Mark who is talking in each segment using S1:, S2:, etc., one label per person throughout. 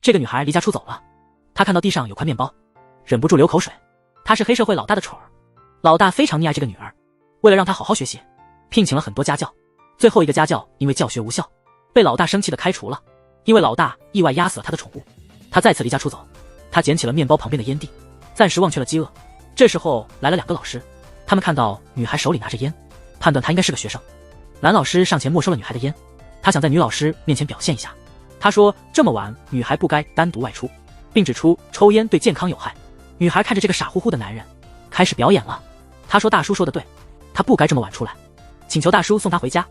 S1: 这个女孩离家出走了，她看到地上有块面包，忍不住流口水。她是黑社会老大的宠儿，老大非常溺爱这个女儿，为了让她好好学习，聘请了很多家教。最后一个家教因为教学无效，被老大生气的开除了。因为老大意外压死了他的宠物，他再次离家出走。他捡起了面包旁边的烟蒂，暂时忘却了饥饿。这时候来了2个老师，他们看到女孩手里拿着烟，判断她应该是个学生。男老师上前没收了女孩的烟，他想在女老师面前表现一下。他说这么晚女孩不该单独外出，并指出抽烟对健康有害。女孩看着这个傻乎乎的男人，开始表演了。他说大叔说的对，他不该这么晚出来，请求大叔送她回家。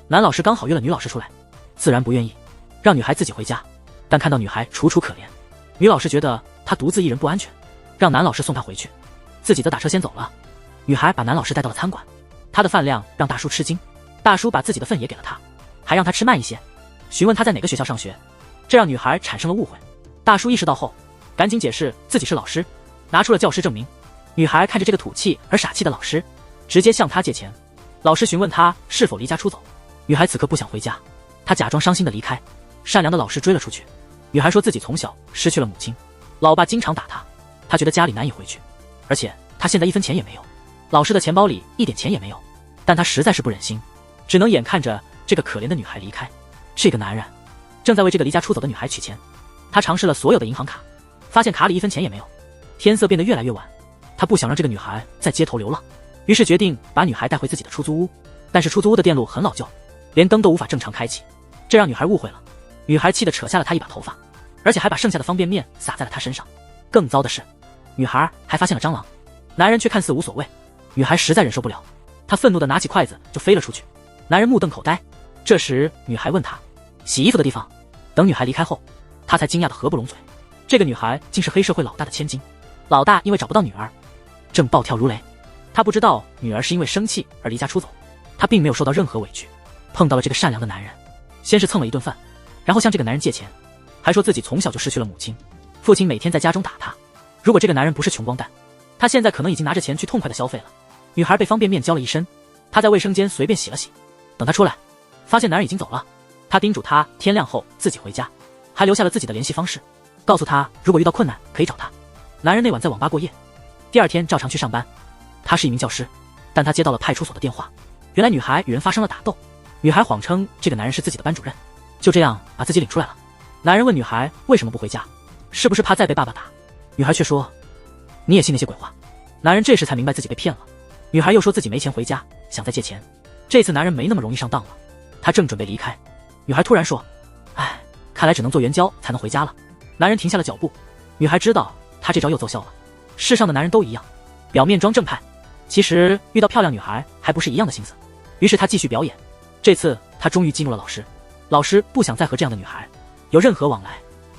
S1: 男老师刚好约了女老师出来，自然不愿意让女孩自己回家，但看到女孩楚楚可怜，女老师觉得她独自一人不安全，让男老师送她回去，自己则打车先走了。女孩把男老师带到了餐馆，她的饭量让大叔吃惊，大叔把自己的份也给了她，还让她吃慢一些，询问她在哪个学校上学，这让女孩产生了误会。大叔意识到后，赶紧解释自己是老师，拿出了教师证明。女孩看着这个土气而傻气的老师，直接向他借钱。老师询问她是否离家出走，女孩此刻不想回家，她假装伤心的离开。善良的老师追了出去。女孩说自己从小失去了母亲，老爸经常打她，她觉得家里难以回去，而且她现在1分钱也没有，老师的钱包里1点钱也没有，但她实在是不忍心，只能眼看着这个可怜的女孩离开。这个男人正在为这个离家出走的女孩取钱，他尝试了所有的银行卡，发现卡里1分钱也没有。天色变得越来越晚，他不想让这个女孩在街头流浪，于是决定把女孩带回自己的出租屋。但是出租屋的电路很老旧，连灯都无法正常开启，这让女孩误会了。女孩气得扯下了他一把头发，而且还把剩下的方便面撒在了他身上。更糟的是，女孩还发现了蟑螂，男人却看似无所谓。女孩实在忍受不了，她愤怒地拿起筷子就飞了出去。男人目瞪口呆。这时女孩问他洗衣服的地方。等女孩离开后，他才惊讶得合不拢嘴，这个女孩竟是黑社会老大的千金。老大因为找不到女儿，正暴跳如雷。他不知道女儿是因为生气而离家出走，他并没有受到任何委屈。碰到了这个善良的男人，先是蹭了一顿饭，然后向这个男人借钱，还说自己从小就失去了母亲，父亲每天在家中打他。如果这个男人不是穷光蛋，他现在可能已经拿着钱去痛快的消费了。女孩被方便面浇了一身，她在卫生间随便洗了洗，等她出来，发现男人已经走了。她叮嘱她天亮后自己回家，还留下了自己的联系方式，告诉她如果遇到困难可以找她。男人那晚在网吧过夜，第2天照常去上班。他是一名教师，但他接到了派出所的电话，原来女孩与人发生了打斗，女孩谎称这个男人是自己的班主任，就这样把自己领出来了。男人问女孩为什么不回家，是不是怕再被爸爸打？女孩却说你也信那些鬼话。男人这时才明白自己被骗了。女孩又说自己没钱回家，想再借钱。这次男人没那么容易上当了，他正准备离开，女孩突然说哎，看来只能做援交才能回家了。男人停下了脚步，女孩知道他这招又奏效了。世上的男人都一样，表面装正派，其实遇到漂亮女孩还不是一样的心思。于是他继续表演。这次他终于激怒了老师，老师不想再和这样的女孩有任何往来。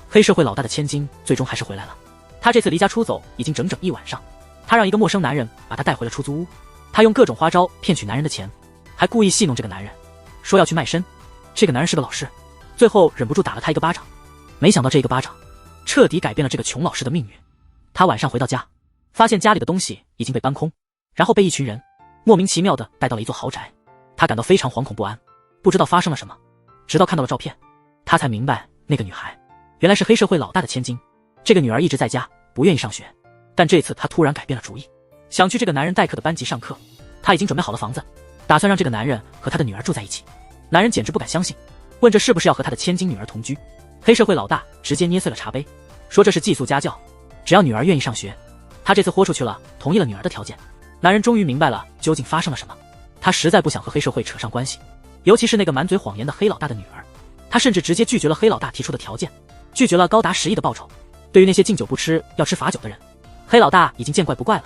S1: 黑社会老大的千金最终还是回来了。他这次离家出走已经整整1晚上，他让一个陌生男人把他带回了出租屋，他用各种花招骗取男人的钱，还故意戏弄这个男人，说要去卖身。这个男人是个老师，最后忍不住打了他一个巴掌。没想到这一个巴掌彻底改变了这个穷老师的命运。他晚上回到家，发现家里的东西已经被搬空，然后被一群人莫名其妙地带到了一座豪宅。他感到非常惶恐不安，不知道发生了什么，直到看到了照片，他才明白那个女孩原来是黑社会老大的千金。这个女儿一直在家不愿意上学，但这次她突然改变了主意，想去这个男人代课的班级上课。他已经准备好了房子，打算让这个男人和他的女儿住在一起。男人简直不敢相信，问这是不是要和他的千金女儿同居。黑社会老大直接捏碎了茶杯，说这是寄宿家教，只要女儿愿意上学。他这次豁出去了，同意了女儿的条件。男人终于明白了究竟发生了什么，他实在不想和黑社会扯上关系，尤其是那个满嘴谎言的黑老大的女儿。他甚至直接拒绝了黑老大提出的条件，拒绝了高达10亿的报酬。对于那些敬酒不吃要吃罚酒的人，黑老大已经见怪不怪了。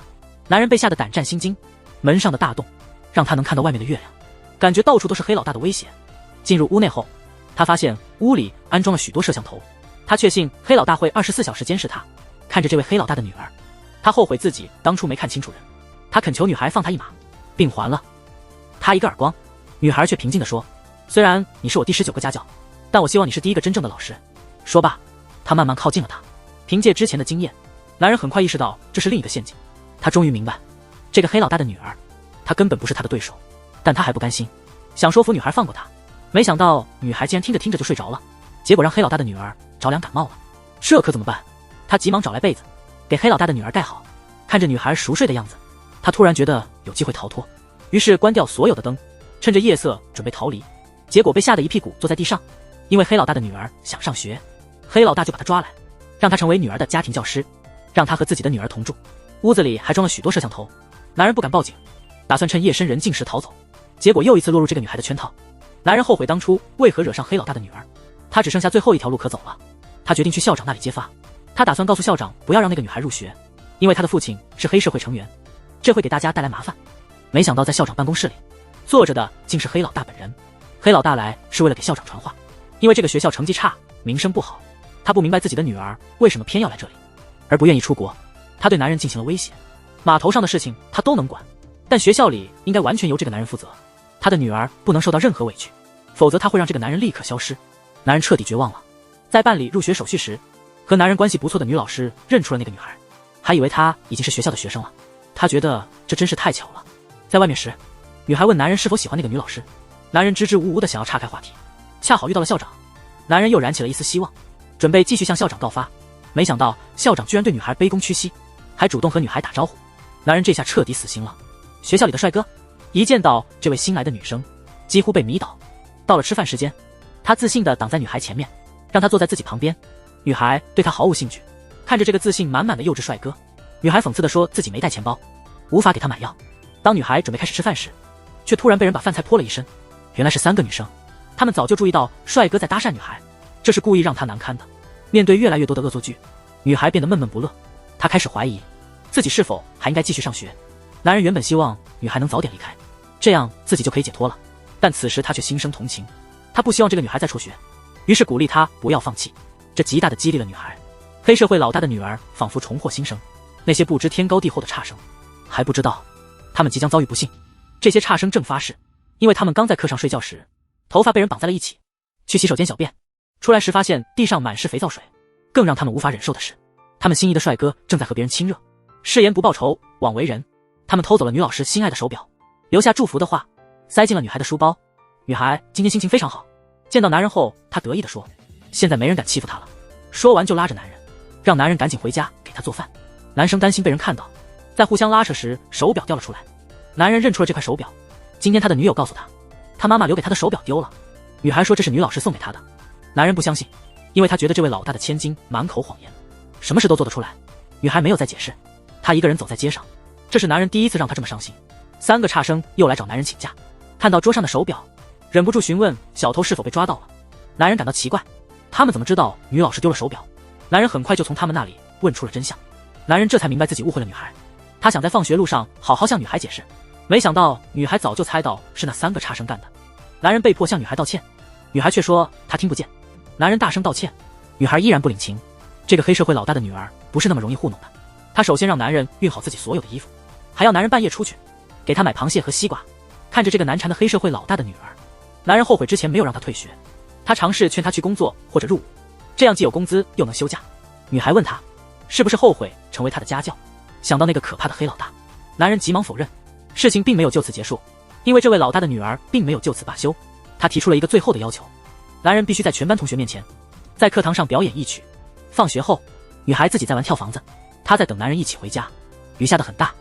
S1: 男人被吓得胆战心惊，门上的大洞让他能看到外面的月亮，感觉到处都是黑老大的威胁。进入屋内后，他发现屋里安装了许多摄像头，他确信黑老大会24小时监视他。看着这位黑老大的女儿，他后悔自己当初没看清楚人。他恳求女孩放他一马，并还了他一个耳光。女孩却平静地说，虽然你是我第19个家教，但我希望你是第一个真正的老师。说罢，他慢慢靠近了他。凭借之前的经验，男人很快意识到这是另一个陷阱。他终于明白，这个黑老大的女儿他根本不是他的对手，但他还不甘心，想说服女孩放过他。没想到女孩竟然听着听着就睡着了，结果让黑老大的女儿着凉感冒了。这可怎么办？他急忙找来被子，给黑老大的女儿盖好。看着女孩熟睡的样子，他突然觉得有机会逃脱，于是关掉所有的灯，趁着夜色准备逃离。结果被吓得一屁股坐在地上，因为黑老大的女儿想上学，黑老大就把她抓来，让她成为女儿的家庭教师，让她和自己的女儿同住。屋子里还装了许多摄像头。男人不敢报警，打算趁夜深人静时逃走，结果又一次落入这个女孩的圈套。男人后悔当初为何惹上黑老大的女儿，他只剩下最后一条路可走了。他决定去校长那里揭发，他打算告诉校长不要让那个女孩入学，因为他的父亲是黑社会成员，这会给大家带来麻烦。没想到在校长办公室里坐着的竟是黑老大本人。黑老大来是为了给校长传话，因为这个学校成绩差，名声不好，他不明白自己的女儿为什么偏要来这里，而不愿意出国。他对男人进行了威胁，码头上的事情他都能管，但学校里应该完全由这个男人负责，他的女儿不能受到任何委屈，否则他会让这个男人立刻消失。男人彻底绝望了。在办理入学手续时，和男人关系不错的女老师认出了那个女孩，还以为她已经是学校的学生了。他觉得这真是太巧了。在外面时，女孩问男人是否喜欢那个女老师，男人支支吾吾的想要岔开话题，恰好遇到了校长，男人又燃起了一丝希望，准备继续向校长告发。没想到校长居然对女孩卑躬屈膝，还主动和女孩打招呼。男人这下彻底死心了。学校里的帅哥一见到这位新来的女生，几乎被迷倒。到了吃饭时间，他自信地挡在女孩前面，让她坐在自己旁边。女孩对他毫无兴趣，看着这个自信满满的幼稚帅哥，女孩讽刺地说自己没带钱包，无法给他买药。当女孩准备开始吃饭时，却突然被人把饭菜泼了一身。原来是3个女生，她们早就注意到帅哥在搭讪女孩，这是故意让她难堪的。面对越来越多的恶作剧，女孩变得闷闷不乐，她开始怀疑自己是否还应该继续上学。男人原本希望女孩能早点离开，这样自己就可以解脱了，但此时他却心生同情，他不希望这个女孩再辍学，于是鼓励她不要放弃，这极大地激励了女孩。黑社会老大的女儿仿佛重获新生，那些不知天高地厚的差生还不知道他们即将遭遇不幸。这些差生正发誓，因为他们刚在课上睡觉时头发被人绑在了一起，去洗手间小便，出来时发现地上满是肥皂水。更让他们无法忍受的是，他们心仪的帅哥正在和别人亲热。誓言不报仇枉为人，他们偷走了女老师心爱的手表，留下祝福的话塞进了女孩的书包。女孩今天心情非常好，见到男人后她得意地说，现在没人敢欺负她了。说完就拉着男人，让男人赶紧回家给她做饭。男生担心被人看到，在互相拉扯时手表掉了出来，男人认出了这块手表，今天他的女友告诉他，他妈妈留给他的手表丢了。女孩说这是女老师送给他的。男人不相信，因为他觉得这位老大的千金满口谎言，什么事都做得出来。女孩没有再解释，她一个人走在街上，这是男人第一次让她这么伤心。3个差生又来找男人请假，看到桌上的手表，忍不住询问小偷是否被抓到了。男人感到奇怪，他们怎么知道女老师丢了手表？男人很快就从他们那里问出了真相。男人这才明白自己误会了女孩，他想在放学路上好好向女孩解释，没想到女孩早就猜到是那3个差生干的。男人被迫向女孩道歉，女孩却说她听不见。男人大声道歉，女孩依然不领情。这个黑社会老大的女儿不是那么容易糊弄的，她首先让男人熨好自己所有的衣服，还要男人半夜出去给她买螃蟹和西瓜。看着这个难缠的黑社会老大的女儿，男人后悔之前没有让她退学，他尝试劝她去工作或者入伍，这样既有工资又能休假。女孩问他是不是后悔成为他的家教，想到那个可怕的黑老大，男人急忙否认。事情并没有就此结束，因为这位老大的女儿并没有就此罢休，他提出了一个最后的要求，男人必须在全班同学面前在课堂上表演一曲。放学后，女孩自己在玩跳房子，她在等男人一起回家。雨下得很大，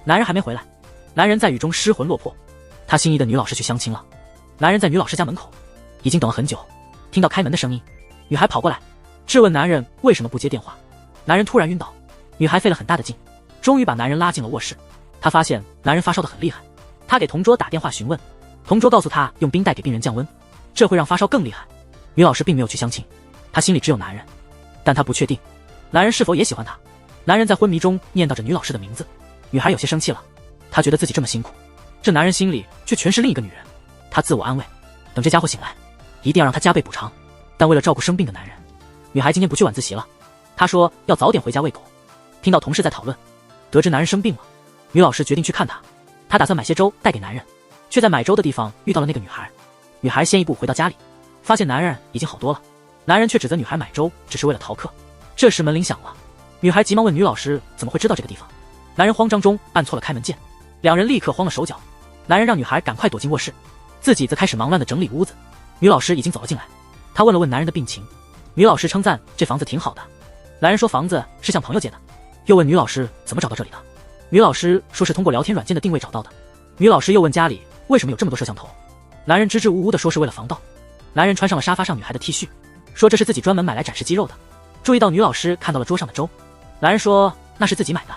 S1: 男人还没回来，男人在雨中失魂落魄。他心仪的女老师去相亲了，男人在女老师家门口已经等了很久，听到开门的声音，女孩跑过来质问男人为什么不接电话。男人突然晕倒，女孩费了很大的劲，终于把男人拉进了卧室。她发现男人发烧得很厉害，她给同桌打电话询问，同桌告诉她用冰袋给病人降温，这会让发烧更厉害。女老师并没有去相亲，她心里只有男人，但她不确定男人是否也喜欢她。男人在昏迷中念叨着女老师的名字，女孩有些生气了，她觉得自己这么辛苦，这男人心里却全是另一个女人。她自我安慰，等这家伙醒来一定要让他加倍补偿。但为了照顾生病的男人，女孩今天不去晚自习了，她说要早点回家喂狗。听到同事在讨论，得知男人生病了，女老师决定去看他。她打算买些粥带给男人，却在买粥的地方遇到了那个女孩。女孩先一步回到家里，发现男人已经好多了，男人却指责女孩买粥只是为了逃课。这时门铃响了，女孩急忙问女老师怎么会知道这个地方。男人慌张中按错了开门键，两人立刻慌了手脚。男人让女孩赶快躲进卧室，自己则开始忙乱地整理屋子。女老师已经走了进来，她问了问男人的病情，女老师称赞这房子挺好的，男人说房子是向朋友借的，又问女老师怎么找到这里的。女老师说是通过聊天软件的定位找到的。女老师又问家里为什么有这么多摄像头。男人支支吾吾地说是为了防盗。男人穿上了沙发上女孩的 T 恤，说这是自己专门买来展示肌肉的。注意到女老师看到了桌上的粥，男人说那是自己买的，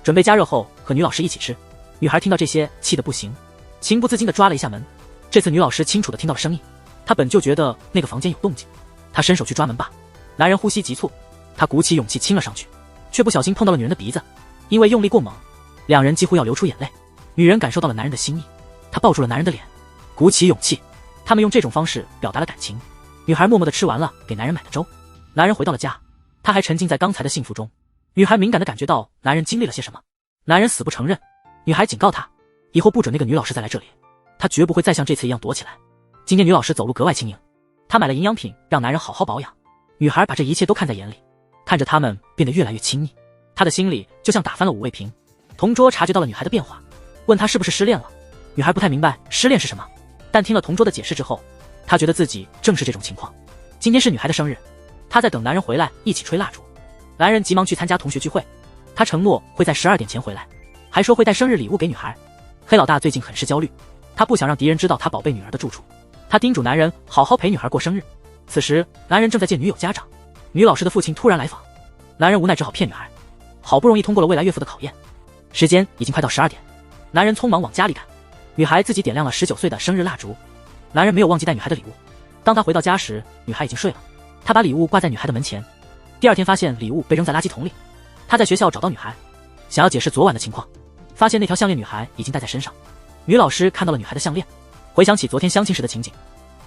S1: 准备加热后和女老师一起吃。女孩听到这些气得不行，情不自禁地抓了一下门。这次女老师清楚地听到了声音，她本就觉得那个房间有动静，她伸手去抓门把。男人呼吸急促，他鼓起勇气亲了上去，却不小心碰到了女人的鼻子，因为用力过猛，两人几乎要流出眼泪。女人感受到了男人的心意，她抱住了男人的脸，鼓起勇气。他们用这种方式表达了感情。女孩默默地吃完了给男人买的粥。男人回到了家，他还沉浸在刚才的幸福中。女孩敏感地感觉到男人经历了些什么，男人死不承认。女孩警告他，以后不准那个女老师再来这里，他绝不会再像这次一样躲起来。今天女老师走路格外轻盈，她买了营养品让男人好好保养。女孩把这一切都看在眼里，看着他们变得越来越亲密，她的心里就像打翻了五味瓶。同桌察觉到了女孩的变化，问她是不是失恋了。女孩不太明白失恋是什么，但听了同桌的解释之后，她觉得自己正是这种情况。今天是女孩的生日，她在等男人回来一起吹蜡烛。男人急忙去参加同学聚会，他承诺会在12点前回来，还说会带生日礼物给女孩。黑老大最近很是焦虑，他不想让敌人知道他宝贝女儿的住处，他叮嘱男人好好陪女孩过生日。此时男人正在见女友家长，女老师的父亲突然来访，男人无奈只好骗女孩。好不容易通过了未来岳父的考验，时间已经快到12点，男人匆忙往家里赶。女孩自己点亮了19岁的生日蜡烛，男人没有忘记带女孩的礼物。当他回到家时，女孩已经睡了，他把礼物挂在女孩的门前。第二天发现礼物被扔在垃圾桶里，他在学校找到女孩，想要解释昨晚的情况，发现那条项链女孩已经戴在身上。女老师看到了女孩的项链，回想起昨天相亲时的情景，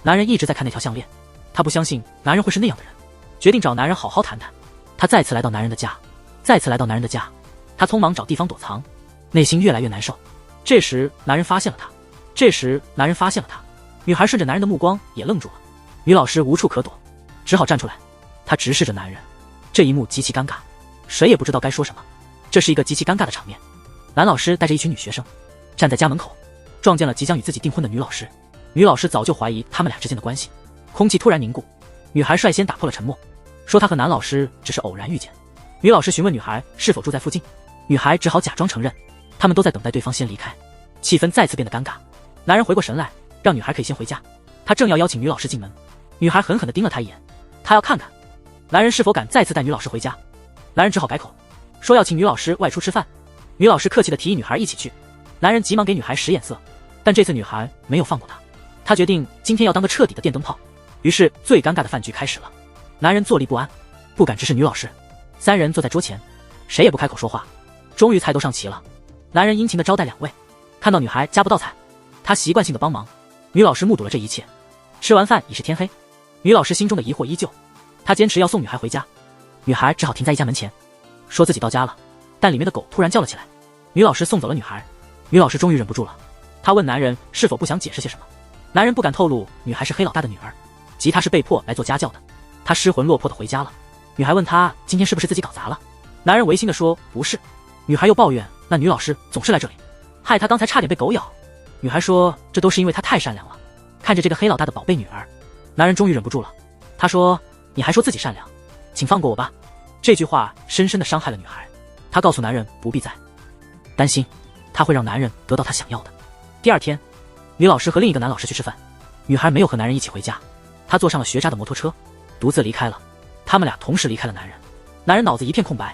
S1: 男人一直在看那条项链，他不相信男人会是那样的人，决定找男人好好谈谈。他再次来到男人的家，他匆忙找地方躲藏，内心越来越难受。这时男人发现了他，女孩顺着男人的目光也愣住了。女老师无处可躲，只好站出来，她直视着男人。这一幕极其尴尬，谁也不知道该说什么。这是一个极其尴尬的场面。男老师带着一群女学生站在家门口，撞见了即将与自己订婚的女老师。女老师早就怀疑他们俩之间的关系，空气突然凝固。女孩率先打破了沉默，说她和男老师只是偶然遇见。女老师询问女孩是否住在附近，女孩只好假装承认，他们都在等待对方先离开。气氛再次变得尴尬。男人回过神来，让女孩可以先回家。他正要邀请女老师进门，女孩狠狠地盯了他一眼，他要看看男人是否敢再次带女老师回家。男人只好改口，说要请女老师外出吃饭。女老师客气地提议女孩一起去，男人急忙给女孩使眼色，但这次女孩没有放过他。他决定今天要当个彻底的电灯泡。于是最尴尬的饭局开始了。男人坐立不安，不敢直视女老师。三人坐在桌前，谁也不开口说话。终于菜都上齐了，男人殷勤地招待两位。看到女孩夹不到菜，他习惯性的帮忙。女老师目睹了这一切。吃完饭已是天黑，女老师心中的疑惑依旧，她坚持要送女孩回家。女孩只好停在一家门前，说自己到家了，但里面的狗突然叫了起来。女老师送走了女孩。女老师终于忍不住了，她问男人是否不想解释些什么。男人不敢透露女孩是黑老大的女儿，即他是被迫来做家教的。他失魂落魄地回家了。女孩问他今天是不是自己搞砸了，男人违心地说不是。女孩又抱怨那女老师总是来这里，害他刚才差点被狗咬。女孩说这都是因为她太善良了，看着这个黑老大的宝贝女儿。男人终于忍不住了，他说你还说自己善良，请放过我吧。这句话深深地伤害了女孩。她告诉男人不必再担心，她会让男人得到他想要的。第二天，女老师和另一个男老师去吃饭，女孩没有和男人一起回家，她坐上了学渣的摩托车，独自离开了。他们俩同时离开了男人。男人脑子一片空白，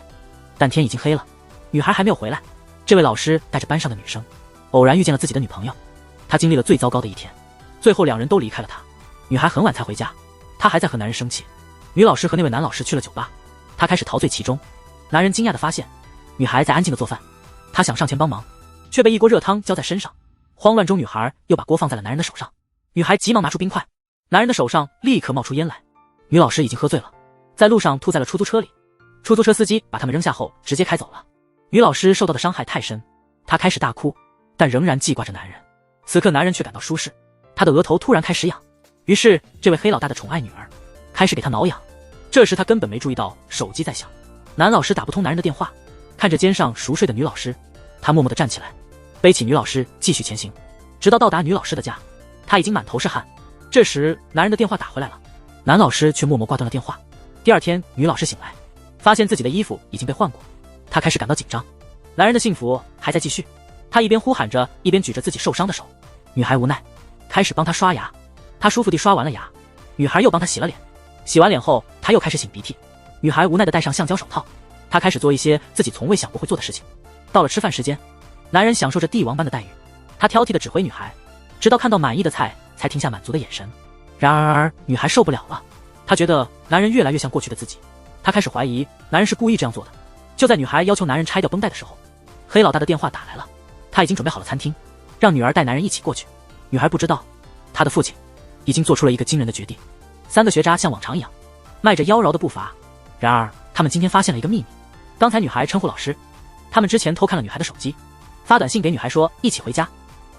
S1: 但天已经黑了，女孩还没有回来。这位老师带着班上的女生偶然遇见了自己的女朋友，他经历了最糟糕的一天，最后两人都离开了他。女孩很晚才回家，她还在和男人生气。女老师和那位男老师去了酒吧，她开始陶醉其中。男人惊讶地发现女孩在安静地做饭，他想上前帮忙，却被一锅热汤浇在身上。慌乱中，女孩又把锅放在了男人的手上，女孩急忙拿出冰块，男人的手上立刻冒出烟来。女老师已经喝醉了，在路上吐在了出租车里，出租车司机把他们扔下后直接开走了。女老师受到的伤害太深，她开始大哭，但仍然记挂着男人。此刻男人却感到舒适，他的额头突然开始痒，于是这位黑老大的宠爱女儿开始给他挠痒。这时他根本没注意到手机在响，男老师打不通男人的电话。看着肩上熟睡的女老师，他默默地站起来，背起女老师继续前行，直到到达女老师的家。他已经满头是汗。这时男人的电话打回来了，男老师却默默挂断了电话。第二天女老师醒来，发现自己的衣服已经被换过，他开始感到紧张。男人的幸福还在继续，他一边呼喊着，一边举着自己受伤的手。女孩无奈，开始帮他刷牙。他舒服地刷完了牙，女孩又帮他洗了脸。洗完脸后，他又开始擤鼻涕。女孩无奈地戴上橡胶手套，他开始做一些自己从未想过会做的事情。到了吃饭时间，男人享受着帝王般的待遇，他挑剔地指挥女孩，直到看到满意的菜才停下满足的眼神。然而女孩受不了了，她觉得男人越来越像过去的自己，她开始怀疑男人是故意这样做的。就在女孩要求男人拆掉绷带的时候，黑老大的电话打来了，他已经准备好了餐厅，让女儿带男人一起过去。女孩不知道，她的父亲已经做出了一个惊人的决定。3个学渣像往常一样，迈着妖娆的步伐。然而他们今天发现了一个秘密，刚才女孩称呼老师，他们之前偷看了女孩的手机，发短信给女孩说一起回家。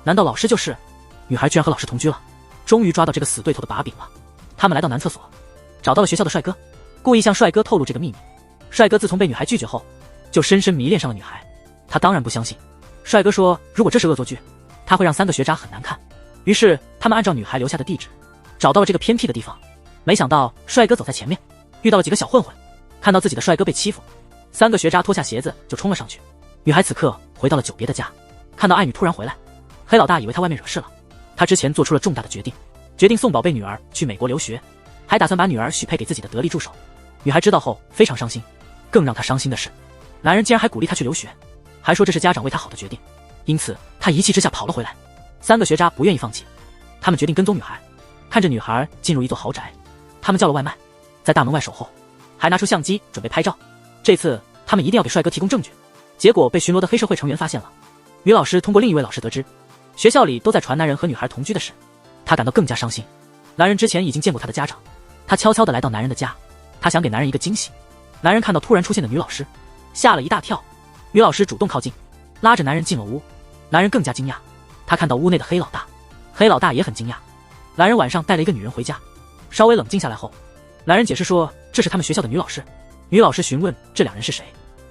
S1: 难道老师就是？女孩居然和老师同居了，终于抓到这个死对头的把柄了。他们来到男厕所，找到了学校的帅哥，故意向帅哥透露这个秘密。帅哥自从被女孩拒绝后，就深深迷恋上了女孩。他当然不相信，帅哥说如果这是恶作剧，他会让3个学渣很难看。于是他们按照女孩留下的地址，找到了这个偏僻的地方。没想到帅哥走在前面，遇到了几个小混混，看到自己的帅哥被欺负，3个学渣脱下鞋子就冲了上去。女孩此刻回到了久别的家，看到爱女突然回来，黑老大以为她外面惹事了。他之前做出了重大的决定送宝贝女儿去美国留学，还打算把女儿许配给自己的得力助手。女孩知道后非常伤心，更让她伤心的是，男人竟然还鼓励她去留学，还说这是家长为她好的决定。因此她一气之下跑了回来。3个学渣不愿意放弃，他们决定跟踪女孩，看着女孩进入一座豪宅，他们叫了外卖，在大门外守候，还拿出相机准备拍照。这次他们一定要给帅哥提供证据。结果被巡逻的黑社会成员发现了。女老师通过另一位老师得知，学校里都在传男人和女孩同居的事，她感到更加伤心。男人之前已经见过她的家长，她悄悄地来到男人的家，她想给男人一个惊喜。男人看到突然出现的女老师，吓了一大跳。女老师主动靠近，拉着男人进了屋。男人更加惊讶，他看到屋内的黑老大，黑老大也很惊讶。男人晚上带了一个女人回家，稍微冷静下来后，男人解释说这是他们学校的女老师。女老师询问这2人是谁，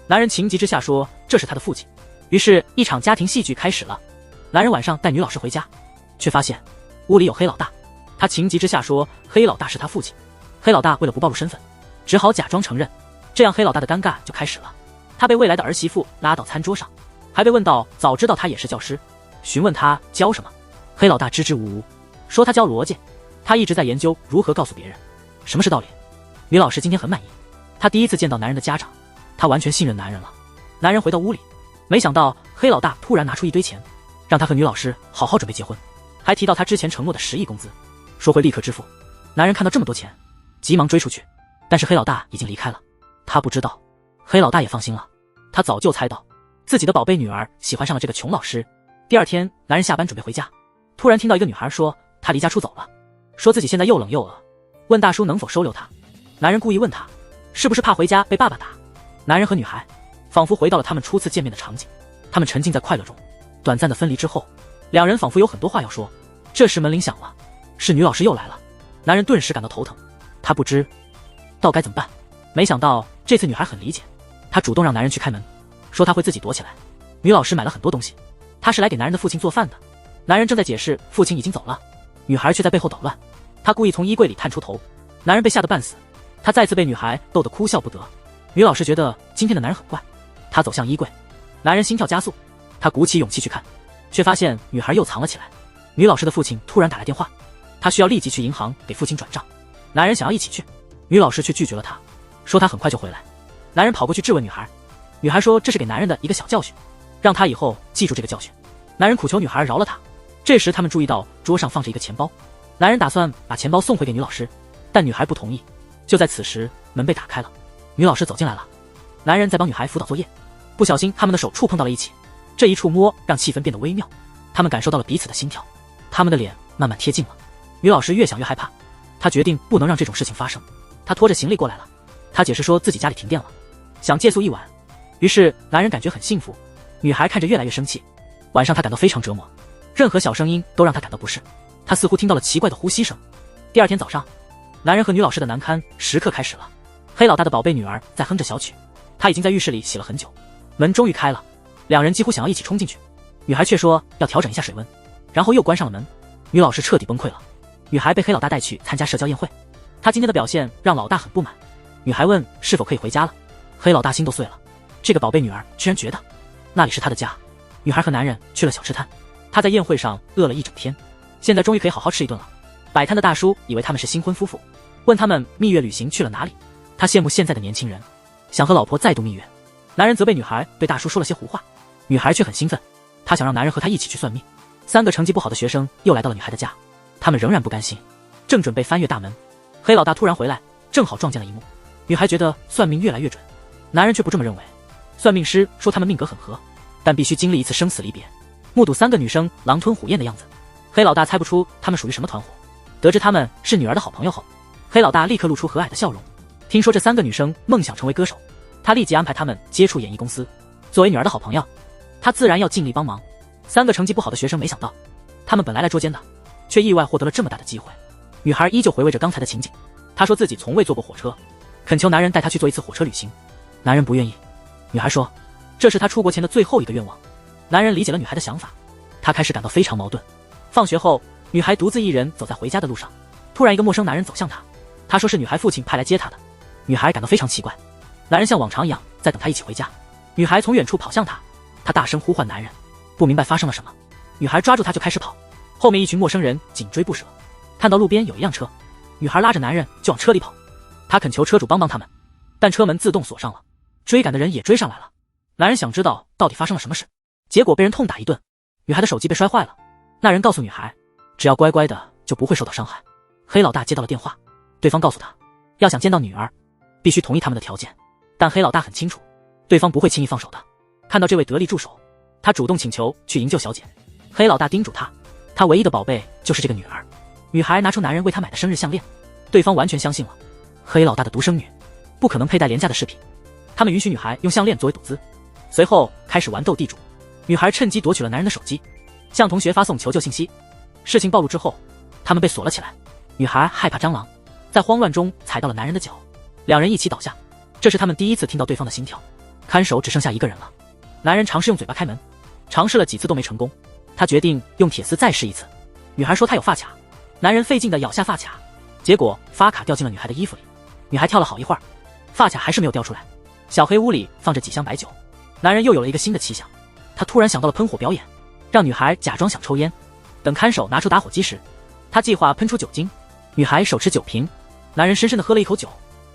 S1: 男人情急之下说这是他的父亲。于是一场家庭戏剧开始了。男人晚上带女老师回家，却发现屋里有黑老大。他情急之下说黑老大是他父亲。黑老大为了不暴露身份，只好假装承认，这样黑老大的尴尬就开始了。他被未来的儿媳妇拉到餐桌上，还被问到早知道他也是教师，询问他教什么。黑老大支支吾吾说他教逻辑，他一直在研究如何告诉别人什么是道理。女老师今天很满意，她第一次见到男人的家长，她完全信任男人了。男人回到屋里，没想到黑老大突然拿出一堆钱，让他和女老师好好准备结婚，还提到他之前承诺的10亿工资，说会立刻支付。男人看到这么多钱，急忙追出去，但是黑老大已经离开了。他不知道，黑老大也放心了，他早就猜到自己的宝贝女儿喜欢上了这个穷老师。第2天，男人下班准备回家，突然听到一个女孩说她离家出走了，说自己现在又冷又饿，问大叔能否收留她。男人故意问她是不是怕回家被爸爸打。男人和女孩仿佛回到了他们初次见面的场景，他们沉浸在快乐中。短暂的分离之后，2人仿佛有很多话要说。这时门铃响了，是女老师又来了。男人顿时感到头疼，他不知道该怎么办。没想到这次女孩很理解，她主动让男人去开门，说她会自己躲起来。女老师买了很多东西，她是来给男人的父亲做饭的。男人正在解释父亲已经走了，女孩却在背后捣乱。她故意从衣柜里探出头，男人被吓得半死，他再次被女孩逗得哭笑不得。女老师觉得今天的男人很怪，她走向衣柜，男人心跳加速，他鼓起勇气去看，却发现女孩又藏了起来。女老师的父亲突然打来电话，他需要立即去银行给父亲转账。男人想要一起去，女老师却拒绝了他，说他很快就回来。男人跑过去质问女孩，女孩说这是给男人的一个小教训，让他以后记住这个教训。男人苦求女孩饶了他。这时他们注意到桌上放着一个钱包，男人打算把钱包送回给女老师，但女孩不同意。就在此时，门被打开了，女老师走进来了。男人在帮女孩辅导作业，不小心他们的手触碰到了一起，这一触摸让气氛变得微妙，他们感受到了彼此的心跳，他们的脸慢慢贴近了。女老师越想越害怕，她决定不能让这种事情发生。她拖着行李过来了，她解释说自己家里停电了，想借宿一晚。于是男人感觉很幸福，女孩看着越来越生气。晚上她感到非常折磨，任何小声音都让她感到不适。她似乎听到了奇怪的呼吸声。第2天早上，男人和女老师的难堪时刻开始了。黑老大的宝贝女儿在哼着小曲，她已经在浴室里洗了很久。门终于开了，2人几乎想要一起冲进去，女孩却说要调整一下水温，然后又关上了门。女老师彻底崩溃了。女孩被黑老大带去参加社交宴会，她今天的表现让老大很不满。女孩问是否可以回家了，黑老大心都碎了，这个宝贝女儿居然觉得那里是她的家。女孩和男人去了小吃摊，她在宴会上饿了一整天，现在终于可以好好吃一顿了。摆摊的大叔以为他们是新婚夫妇，问他们蜜月旅行去了哪里。他羡慕现在的年轻人，想和老婆再度蜜月。男人责备女孩对大叔说了些胡话，女孩却很兴奋，她想让男人和她一起去算命。3个成绩不好的学生又来到了女孩的家，他们仍然不甘心，正准备翻越大门，黑老大突然回来，正好撞见了一幕。女孩觉得算命越来越准，男人却不这么认为。算命师说他们命格很合，但必须经历一次生死离别。目睹3个女生狼吞虎咽的样子，黑老大猜不出他们属于什么团伙。得知他们是女儿的好朋友后，黑老大立刻露出和蔼的笑容。听说这3个女生梦想成为歌手，他立即安排他们接触演艺公司。作为女儿的好朋友，他自然要尽力帮忙。3个成绩不好的学生没想到，他们本来来捉奸的，却意外获得了这么大的机会。女孩依旧回味着刚才的情景，她说自己从未坐过火车，恳求男人带她去做一次火车旅行。男人不愿意，女孩说这是她出国前的最后一个愿望。男人理解了女孩的想法，他开始感到非常矛盾。放学后，女孩独自一人走在回家的路上，突然一个陌生男人走向她，他说是女孩父亲派来接她的。女孩感到非常奇怪，男人像往常一样在等她一起回家。女孩从远处跑向他，她大声呼唤男人，不明白发生了什么。女孩抓住他就开始跑，后面一群陌生人紧追不舍。看到路边有一辆车，女孩拉着男人就往车里跑，她恳求车主帮帮他们，但车门自动锁上了。追赶的人也追上来了，男人想知道到底发生了什么事，结果被人痛打一顿。女孩的手机被摔坏了，那人告诉女孩，只要乖乖的就不会受到伤害。黑老大接到了电话，对方告诉他，要想见到女儿，必须同意他们的条件，但黑老大很清楚，对方不会轻易放手的。看到这位得力助手，他主动请求去营救小姐。黑老大叮嘱他唯一的宝贝就是这个女儿。女孩拿出男人为她买的生日项链，对方完全相信了，黑老大的独生女不可能佩戴廉价的饰品，他们允许女孩用项链作为赌资。随后开始玩斗地主，女孩趁机夺取了男人的手机，向同学发送求救信息。事情暴露之后，他们被锁了起来。女孩害怕蟑螂，在慌乱中踩到了男人的脚，两人一起倒下。这是他们第一次听到对方的心跳。看守只剩下一个人了，男人尝试用嘴巴开门，尝试了几次都没成功，他决定用铁丝再试一次。女孩说她有发卡，男人费劲地咬下发卡，结果发卡掉进了女孩的衣服里。女孩跳了好一会儿，发卡还是没有掉出来。小黑屋里放着几箱白酒，男人又有了一个新的奇想，他突然想到了喷火表演，让女孩假装想抽烟。等看守拿出打火机时，他计划喷出酒精。女孩手持酒瓶，男人深深地喝了一口酒，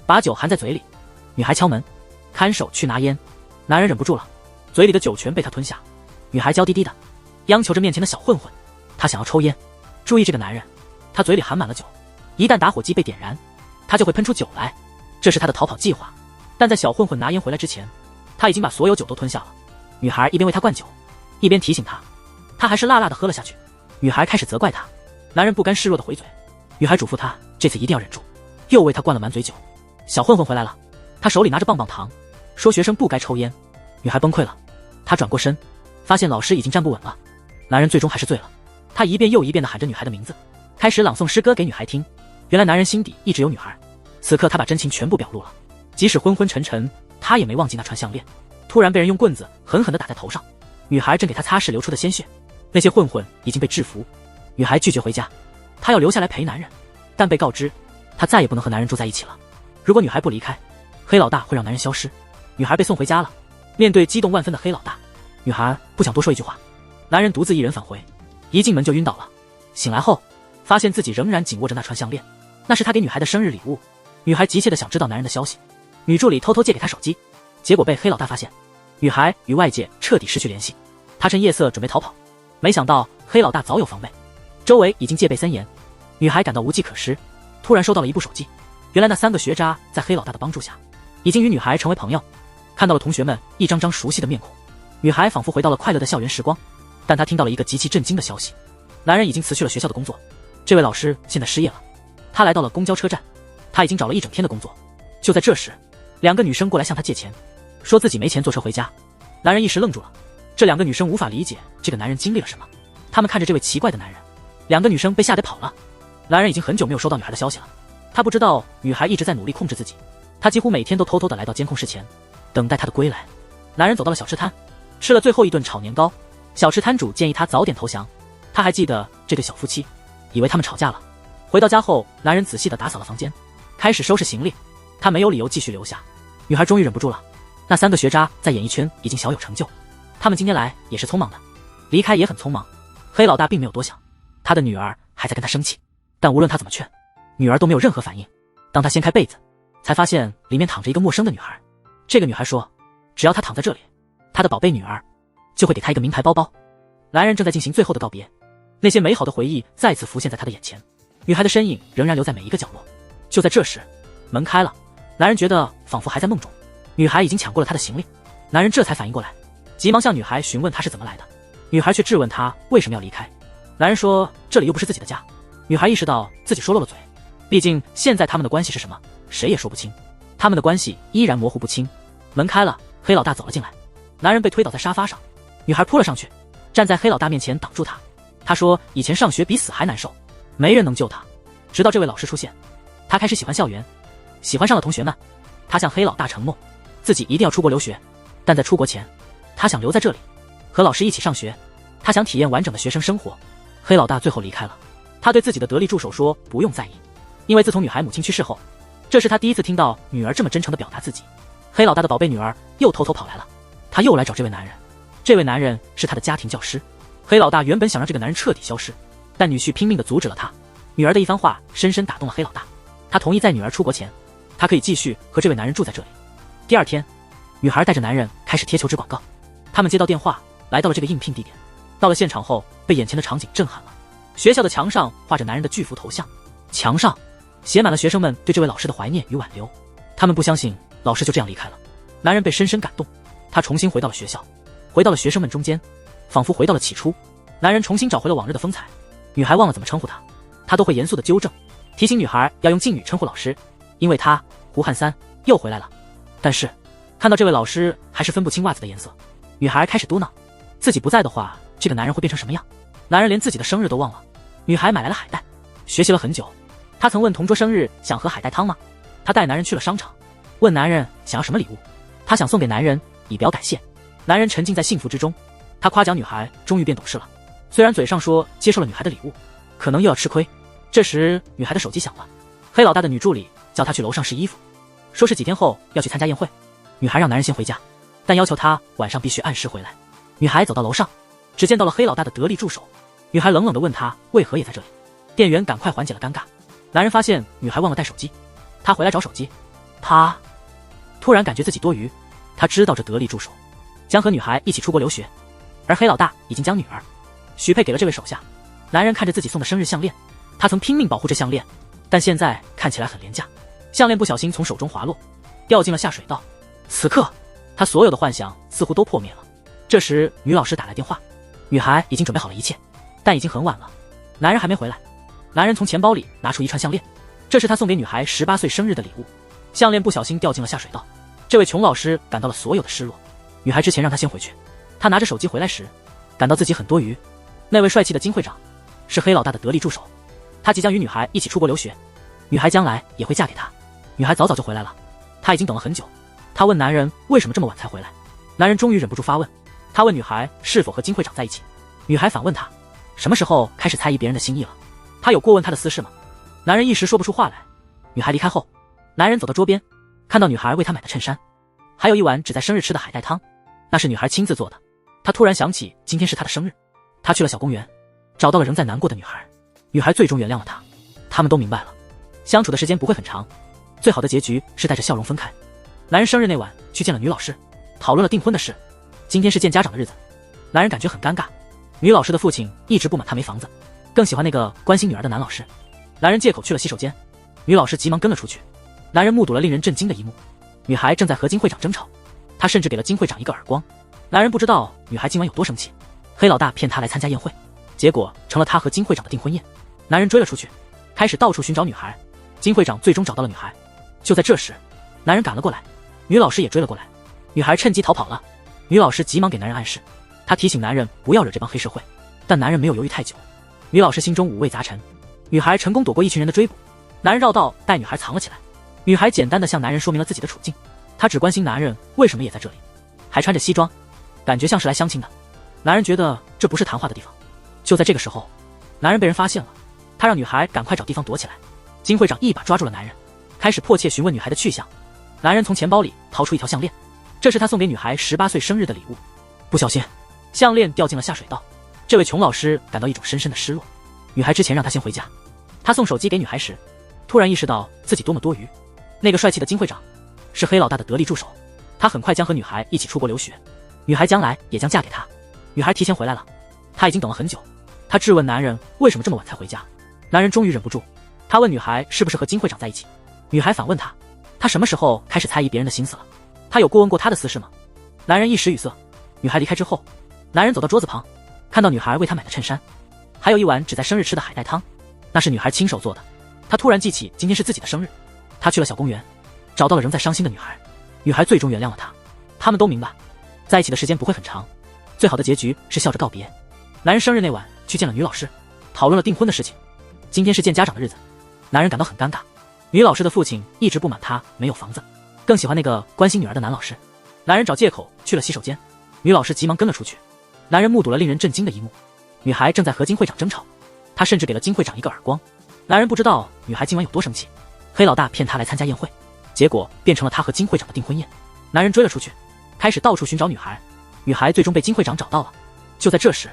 S1: 把酒含在嘴里。女孩敲门，看守去拿烟，男人忍不住了，嘴里的酒全被他吞下。女孩娇滴滴的央求着面前的小混混，她想要抽烟。注意这个男人，他嘴里含满了酒，一旦打火机被点燃，他就会喷出酒来，这是他的逃跑计划。但在小混混拿烟回来之前，他已经把所有酒都吞下了。女孩一边为他灌酒，一边提醒他，他还是辣辣的喝了下去。女孩开始责怪他，男人不甘示弱的回嘴。女孩嘱咐他这次一定要忍住，又为他灌了满嘴酒。小混混回来了，他手里拿着棒棒糖，说学生不该抽烟。女孩崩溃了，她转过身，发现老师已经站不稳了。男人最终还是醉了，他一遍又一遍地喊着女孩的名字，开始朗诵诗歌给女孩听。原来男人心底一直有女孩，此刻他把真情全部表露了。即使昏昏沉沉，他也没忘记那串项链。突然被人用棍子狠狠地打在头上，女孩正给他擦拭流出的鲜血。那些混混已经被制服，女孩拒绝回家，她要留下来陪男人，但被告知她再也不能和男人住在一起了。如果女孩不离开，黑老大会让男人消失。女孩被送回家了，面对激动万分的黑老大，女孩不想多说一句话。男人独自一人返回，一进门就晕倒了。醒来后，发现自己仍然紧握着那串项链，那是他给女孩的生日礼物。女孩急切地想知道男人的消息，女助理偷偷借给她手机，结果被黑老大发现。女孩与外界彻底失去联系，她趁夜色准备逃跑，没想到黑老大早有防备，周围已经戒备森严。女孩感到无计可施，突然收到了一部手机，原来那3个学渣在黑老大的帮助下，已经与女孩成为朋友。看到了同学们一张张熟悉的面孔，女孩仿佛回到了快乐的校园时光。但她听到了一个极其震惊的消息，男人已经辞去了学校的工作，这位老师现在失业了。他来到了公交车站，他已经找了一整天的工作。就在这时，2个女生过来向他借钱，说自己没钱坐车回家。男人一时愣住了，这2个女生无法理解这个男人经历了什么，他们看着这位奇怪的男人，2个女生被吓得跑了。男人已经很久没有收到女孩的消息了，他不知道女孩一直在努力控制自己，他几乎每天都偷偷地来到监控室前，等待她的归来。男人走到了小吃摊，吃了最后一顿炒年糕。小吃摊主建议他早点投降，他还记得这对小夫妻，以为他们吵架了。回到家后，男人仔细地打扫了房间，开始收拾行李，他没有理由继续留下。女孩终于忍不住了，那3个学渣在演艺圈已经小有成就，他们今天来也是匆忙的，离开也很匆忙。黑老大并没有多想，他的女儿还在跟他生气，但无论他怎么劝，女儿都没有任何反应。当他掀开被子，才发现里面躺着一个陌生的女孩。这个女孩说，只要他躺在这里，他的宝贝女儿就会给他一个名牌包包。男人正在进行最后的告别，那些美好的回忆再次浮现在他的眼前，女孩的身影仍然留在每一个角落。就在这时，门开了，男人觉得仿佛还在梦中，女孩已经抢过了他的行李。男人这才反应过来，急忙向女孩询问他是怎么来的。女孩却质问他为什么要离开。男人说这里又不是自己的家。女孩意识到自己说漏了嘴，毕竟现在他们的关系是什么，谁也说不清，他们的关系依然模糊不清。门开了，黑老大走了进来，男人被推倒在沙发上，女孩扑了上去，站在黑老大面前挡住他。他说以前上学比死还难受，没人能救他，直到这位老师出现，他开始喜欢校园，喜欢上了同学们。他向黑老大承诺自己一定要出国留学，但在出国前，他想留在这里和老师一起上学，他想体验完整的学生生活。黑老大最后离开了，他对自己的得力助手说不用在意，因为自从女孩母亲去世后，这是他第一次听到女儿这么真诚地表达自己。黑老大的宝贝女儿又偷偷跑来了，他又来找这位男人，这位男人是他的家庭教师。黑老大原本想让这个男人彻底消失，但女婿拼命地阻止了他。女儿的一番话深深打动了黑老大，他同意在女儿出国前，他可以继续和这位男人住在这里。第二天，女孩带着男人开始贴求职广告，他们接到电话，来到了这个应聘地点。到了现场后，被眼前的场景震撼了。学校的墙上画着男人的巨幅头像，墙上写满了学生们对这位老师的怀念与挽留。他们不相信老师就这样离开了。男人被深深感动，他重新回到了学校，回到了学生们中间，仿佛回到了起初。男人重新找回了往日的风采。女孩忘了怎么称呼他，他都会严肃地纠正，提醒女孩要用敬语称呼老师，因为他胡汉三又回来了。但是看到这位老师还是分不清袜子的颜色，女孩开始嘟囔，自己不在的话，这个男人会变成什么样？男人连自己的生日都忘了。女孩买来了海带，学习了很久，她曾问同桌生日想喝海带汤吗？她带男人去了商场，问男人想要什么礼物，她想送给男人以表感谢。男人沉浸在幸福之中，他夸奖女孩终于变懂事了，虽然嘴上说接受了女孩的礼物，可能又要吃亏。这时女孩的手机响了，黑老大的女助理叫她去楼上试衣服，说是几天后要去参加宴会。女孩让男人先回家，但要求他晚上必须按时回来。女孩走到楼上，只见到了黑老大的得力助手。女孩冷冷地问他为何也在这里。店员赶快缓解了尴尬。男人发现女孩忘了带手机，他回来找手机。他突然感觉自己多余，他知道这得力助手将和女孩一起出国留学，而黑老大已经将女儿许配给了这位手下。男人看着自己送的生日项链，他曾拼命保护这项链，但现在看起来很廉价。项链不小心从手中滑落，掉进了下水道。此刻他所有的幻想似乎都破灭了。这时女老师打来电话，女孩已经准备好了一切，但已经很晚了，男人还没回来。男人从钱包里拿出一串项链，这是他送给女孩18岁生日的礼物。项链不小心掉进了下水道，这位穷老师感到了所有的失落。女孩之前让他先回去，他拿着手机回来时感到自己很多余。那位帅气的金会长是黑老大的得力助手，他即将与女孩一起出国留学，女孩将来也会嫁给他。女孩早早就回来了，他已经等了很久。他问男人为什么这么晚才回来，男人终于忍不住发问，他问女孩是否和金会长在一起。女孩反问他什么时候开始猜疑别人的心意了，他有过问他的私事吗？男人一时说不出话来。女孩离开后，男人走到桌边，看到女孩为他买的衬衫，还有一碗只在生日吃的海带汤，那是女孩亲自做的。他突然想起今天是他的生日，他去了小公园，找到了仍在难过的女孩。女孩最终原谅了他，他们都明白了，相处的时间不会很长，最好的结局是带着笑容分开。男人生日那晚去见了女老师，讨论了订婚的事。今天是见家长的日子，男人感觉很尴尬。女老师的父亲一直不满他没房子，更喜欢那个关心女儿的男老师。男人借口去了洗手间，女老师急忙跟了出去。男人目睹了令人震惊的一幕，女孩正在和金会长争吵，他甚至给了金会长一个耳光。男人不知道女孩今晚有多生气，黑老大骗他来参加宴会，结果成了他和金会长的订婚宴。男人追了出去，开始到处寻找女孩。金会长最终找到了女孩。就在这时，男人赶了过来，女老师也追了过来，女孩趁机逃跑了。女老师急忙给男人暗示，她提醒男人不要惹这帮黑社会，但男人没有犹豫太久。女老师心中五味杂陈，女孩成功躲过一群人的追捕，男人绕道带女孩藏了起来。女孩简单的向男人说明了自己的处境，她只关心男人为什么也在这里，还穿着西装，感觉像是来相亲的。男人觉得这不是谈话的地方。就在这个时候，男人被人发现了，他让女孩赶快找地方躲起来。金会长一把抓住了男人，开始迫切询问女孩的去向。男人从钱包里掏出一条项链，这是他送给女孩18岁生日的礼物。不小心，项链掉进了下水道。这位穷老师感到一种深深的失落。女孩之前让他先回家，他送手机给女孩时，突然意识到自己多么多余。那个帅气的金会长是黑老大的得力助手，他很快将和女孩一起出国留学，女孩将来也将嫁给他。女孩提前回来了，他已经等了很久。他质问男人为什么这么晚才回家。男人终于忍不住，他问女孩是不是和金会长在一起。女孩反问他，他什么时候开始猜疑别人的心思了？他有过问过他的私事吗？男人一时语塞。女孩离开之后，男人走到桌子旁，看到女孩为他买的衬衫，还有一碗只在生日吃的海带汤，那是女孩亲手做的。他突然记起今天是自己的生日，他去了小公园，找到了仍在伤心的女孩。女孩最终原谅了他。他们都明白，在一起的时间不会很长，最好的结局是笑着告别。男人生日那晚去见了女老师，讨论了订婚的事情。今天是见家长的日子，男人感到很尴尬。女老师的父亲一直不满他没有房子，更喜欢那个关心女儿的男老师。男人找借口去了洗手间，女老师急忙跟了出去。男人目睹了令人震惊的一幕，女孩正在和金会长争吵，他甚至给了金会长一个耳光。男人不知道女孩今晚有多生气，黑老大骗她来参加宴会，结果变成了他和金会长的订婚宴。男人追了出去，开始到处寻找女孩。女孩最终被金会长找到了。就在这时，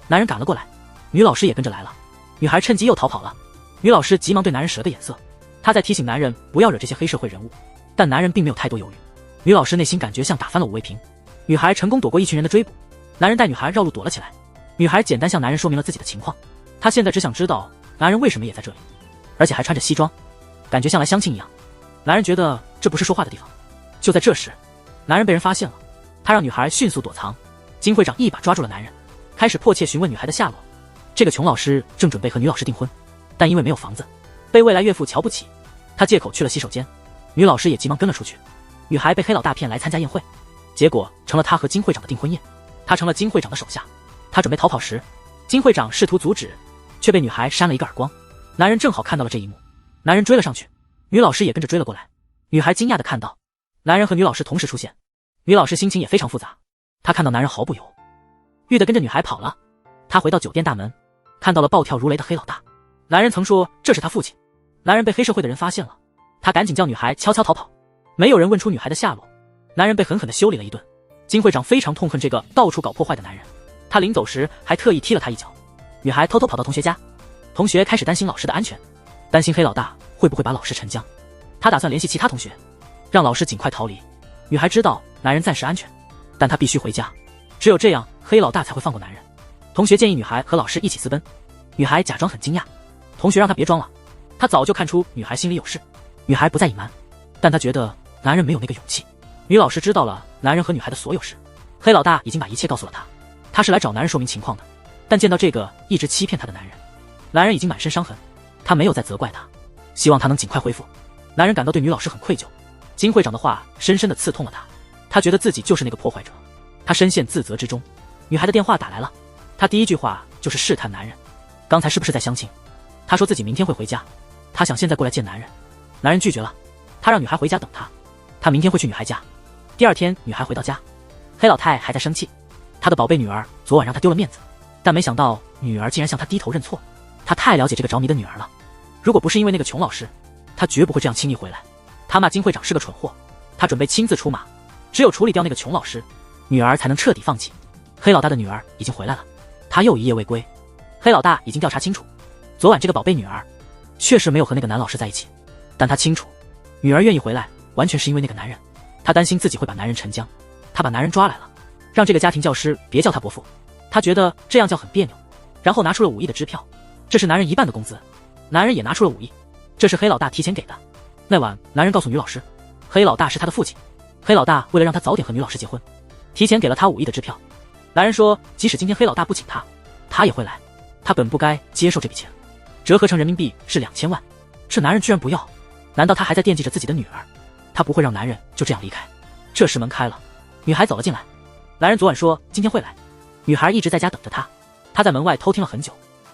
S1: 男人赶了过来，女老师也跟着来了。女孩趁机又逃跑了。女老师急忙对男人使了个眼色，她在提醒男人不要惹这些黑社会人物，但男人并没有太多犹豫。女老师内心感觉像打翻了五味瓶。女孩成功躲过一群人的追捕，男人带女孩绕路躲了起来。女孩简单向男人说明了自己的情况，她现在只想知道男人为什么也在这里，而且还穿着西装，感觉像来相亲一样。男人觉得这不是说话的地方。就在这时，男人被人发现了，他让女孩迅速躲藏。金会长一把抓住了男人，开始迫切询问女孩的下落。这个穷老师正准备和女老师订婚，但因为没有房子，被未来岳父瞧不起，他借口去了洗手间。女老师也急忙跟了出去。女孩被黑老大骗来参加宴会，结果成了他和金会长的订婚宴。他成了金会长的手下。他准备逃跑时，金会长试图阻止，却被女孩扇了一个耳光。男人正好看到了这一幕，男人追了上去，女老师也跟着追了过来。女孩惊讶地看到男人和女老师同时出现，女老师心情也非常复杂。她看到男人毫不犹豫地跟着女孩跑了。她回到酒店大门，看到了暴跳如雷的黑老大。男人曾说这是他父亲。男人被黑社会的人发现了，他赶紧叫女孩悄悄逃跑。没有人问出女孩的下落，男人被狠狠地修理了一顿。金会长非常痛恨这个到处搞破坏的男人，他临走时还特意踢了他一脚。女孩偷偷跑到同学家，同学开始担心老师的安全，担心黑老大会不会把老师沉江。他打算联系其他同学，让老师尽快逃离。女孩知道男人暂时安全，但她必须回家，只有这样黑老大才会放过男人。同学建议女孩和老师一起私奔，女孩假装很惊讶，同学让她别装了，她早就看出女孩心里有事。女孩不再隐瞒，但她觉得男人没有那个勇气。女老师知道了男人和女孩的所有事，黑老大已经把一切告诉了她，他是来找男人说明情况的。但见到这个一直欺骗他的男人，男人已经满身伤痕，他没有再责怪他，希望他能尽快恢复。男人感到对女老师很愧疚，金会长的话深深地刺痛了他，他觉得自己就是那个破坏者，他深陷自责之中。女孩的电话打来了，他第一句话就是试探男人刚才是不是在相亲。他说自己明天会回家，他想现在过来见男人。男人拒绝了，他让女孩回家等他，他明天会去女孩家。第二天女孩回到家，黑老太还在生气，他的宝贝女儿昨晚让他丢了面子，但没想到女儿竟然向他低头认错。他太了解这个着迷的女儿了，如果不是因为那个穷老师，他绝不会这样轻易回来。他骂金会长是个蠢货，他准备亲自出马，只有处理掉那个穷老师，女儿才能彻底放弃。黑老大的女儿已经回来了，他又一夜未归。黑老大已经调查清楚，昨晚这个宝贝女儿确实没有和那个男老师在一起，但他清楚女儿愿意回来完全是因为那个男人。他担心自己会把男人沉江，他把男人抓来了，让这个家庭教师别叫他伯父，他觉得这样叫很别扭。然后拿出了5亿的支票，这是男人1半的工资，男人也拿出了5亿，这是黑老大提前给的。那晚男人告诉女老师，黑老大是他的父亲，黑老大为了让他早点和女老师结婚，提前给了他5亿的支票。男人说即使今天黑老大不请他，他也会来，他本不该接受这笔钱，折合成人民币是2000万，这男人居然不要，难道他还在惦记着自己的女儿？他不会让男人就这样离开。这时门开了，女孩走了进来。男人昨晚说今天会来，女孩一直在家等着他，他在门外偷听了很久，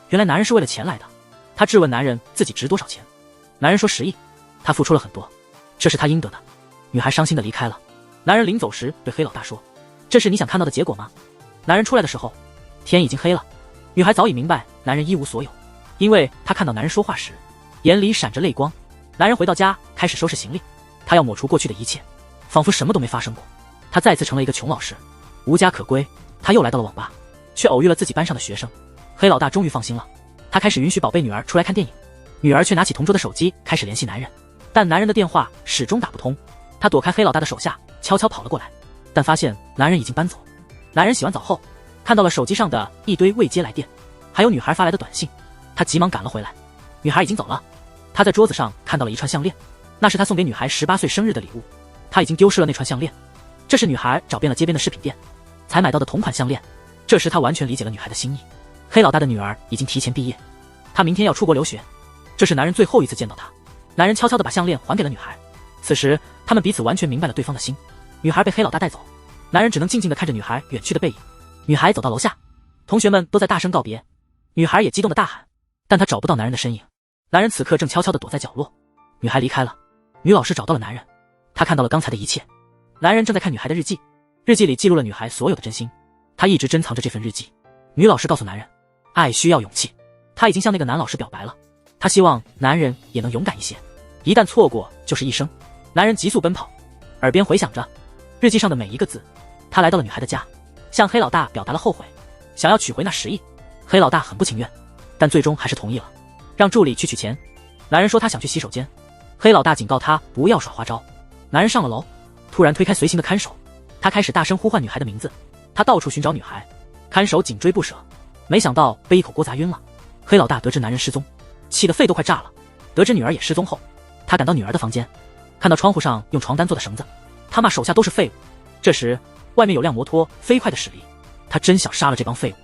S1: 原来男人是为了钱来的。他质问男人自己值多少钱，男人说10亿，他付出了很多，这是他应得的。女孩伤心的离开了。男人临走时对黑老大说，这是你想看到的结果吗？男人出来的时候天已经黑了。女孩早已明白男人一无所有，因为她看到男人说话时眼里闪着泪光。男人回到家开始收拾行李，他要抹除过去的一切，仿佛什么都没发生过。他再次成了一个穷老师，无家可归。他又来到了网吧，却偶遇了自己班上的学生。黑老大终于放心了，他开始允许宝贝女儿出来看电影。女儿却拿起同桌的手机开始联系男人，但男人的电话始终打不通。他躲开黑老大的手下，悄悄跑了过来，但发现男人已经搬走。男人洗完澡后，看到了手机上的一堆未接来电，还有女孩发来的短信。他急忙赶了回来，女孩已经走了。他在桌子上看到了一串项链，那是他送给女孩18岁生日的礼物。他已经丢失了那串项链，这是女孩找遍了街边的饰品店才买到的同款项链。这时他完全理解了女孩的心意。黑老大的女儿已经提前毕业，她明天要出国留学，这是男人最后一次见到她。男人悄悄地把项链还给了女孩。此时他们彼此完全明白了对方的心。女孩被黑老大带走，男人只能静静地看着女孩远去的背影。女孩走到楼下，同学们都在大声告别，女孩也激动地大喊，但她找不到男人的身影。男人此刻正悄悄地躲在角落。女孩离开了，女老师找到了男人，她看到了刚才的一切。男人正在看女孩的日记，日记里记录了女孩所有的真心，他一直珍藏着这份日记。女老师告诉男人，爱需要勇气，他已经向那个男老师表白了，他希望男人也能勇敢一些，一旦错过就是一生。男人急速奔跑，耳边回响着日记上的每一个字。他来到了女孩的家，向黑老大表达了后悔，想要取回那10亿。黑老大很不情愿，但最终还是同意了，让助理去取钱。男人说他想去洗手间，黑老大警告他不要耍花招。男人上了楼，突然推开随行的看守，他开始大声呼唤女孩的名字。他到处寻找女孩，看守紧追不舍，没想到被一口锅砸晕了。黑老大得知男人失踪，气得肺都快炸了。得知女儿也失踪后，他赶到女儿的房间，看到窗户上用床单做的绳子，他骂手下都是废物。这时外面有辆摩托飞快的驶离，他真想杀了这帮废物。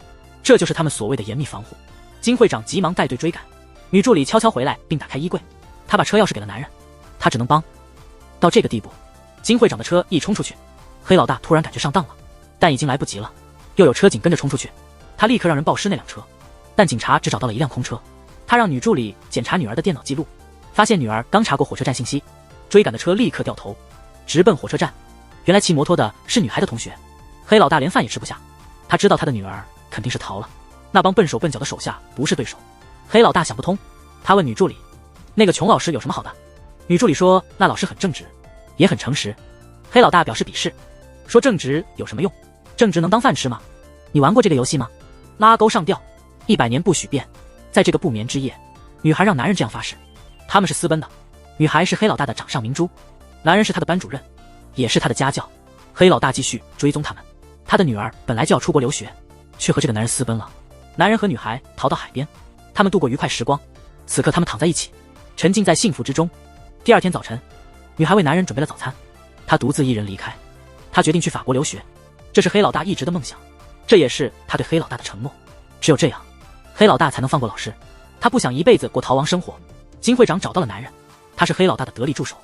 S1: 这就是他们所谓的严密防护。金会长急忙带队追赶，女助理悄悄回来并打开衣柜，她把车钥匙给了男人，他只能帮。到这个地步，金会长的车一冲出去，黑老大突然感觉上当了，但已经来不及了。又有车警跟着冲出去，他立刻让人报失那辆车，但警察只找到了一辆空车。他让女助理检查女儿的电脑记录，发现女儿刚查过火车站信息。追赶的车立刻掉头，直奔火车站。原来骑摩托的是女孩的同学。黑老大连饭也吃不下，他知道他的女儿肯定是逃了，那帮笨手笨脚的手下不是对手。黑老大想不通，他问女助理，那个穷老师有什么好的？女助理说，那老师很正直，也很诚实。黑老大表示鄙视，说正直有什么用？正直能当饭吃吗？你玩过这个游戏吗？拉钩上吊，100年不许变。在这个不眠之夜，女孩让男人这样发誓，他们是私奔的。女孩是黑老大的掌上明珠，男人是他的班主任，也是他的家教。黑老大继续追踪他们，他的女儿本来就要出国留学，却和这个男人私奔了。男人和女孩逃到海边，他们度过愉快时光。此刻他们躺在一起，沉浸在幸福之中。第二天早晨，女孩为男人准备了早餐，她独自一人离开。她决定去法国留学，这是黑老大一直的梦想，这也是他对黑老大的承诺。只有这样，黑老大才能放过老师。他不想一辈子过逃亡生活。金会长找到了男人，他是黑老大的得力助手，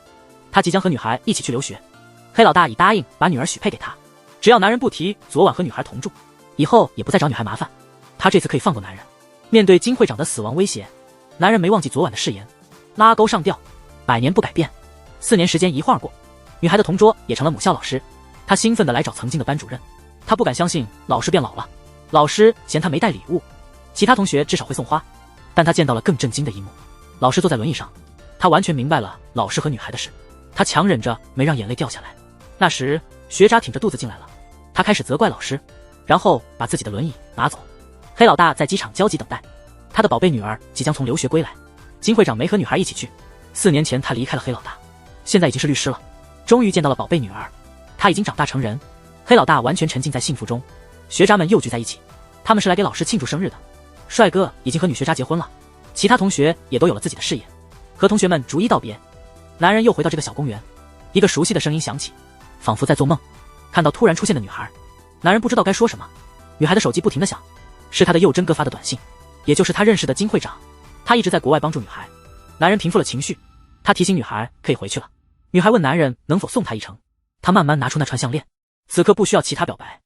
S1: 他即将和女孩一起去留学。黑老大已答应把女儿许配给他，只要男人不提昨晚和女孩同住，以后也不再找女孩麻烦，他这次可以放过男人。面对金会长的死亡威胁，男人没忘记昨晚的誓言，拉钩上吊，100年不改变。4年时间一晃而过，女孩的同桌也成了母校老师。他兴奋地来找曾经的班主任，他不敢相信老师变老了。老师嫌他没带礼物，其他同学至少会送花，但他见到了更震惊的一幕。老师坐在轮椅上，他完全明白了老师和女孩的事，他强忍着没让眼泪掉下来。那时学渣挺着肚子进来了，他开始责怪老师，然后把自己的轮椅拿走。黑老大在机场焦急等待，他的宝贝女儿即将从留学归来。金会长没和女孩一起去，4年前他离开了黑老大，现在已经是律师了，终于见到了宝贝女儿，他已经长大成人。黑老大完全沉浸在幸福中，学渣们又聚在一起，他们是来给老师庆祝生日的。帅哥已经和女学渣结婚了，其他同学也都有了自己的事业。和同学们逐一道别，男人又回到这个小公园，一个熟悉的声音响起，仿佛在做梦。看到突然出现的女孩，男人不知道该说什么。女孩的手机不停地响，是他的幼真哥发的短信，也就是他认识的金会长。他一直在国外帮助女孩。男人平复了情绪，他提醒女孩可以回去了。女孩问男人能否送她一程，他慢慢拿出那串项链，此刻不需要其他表白，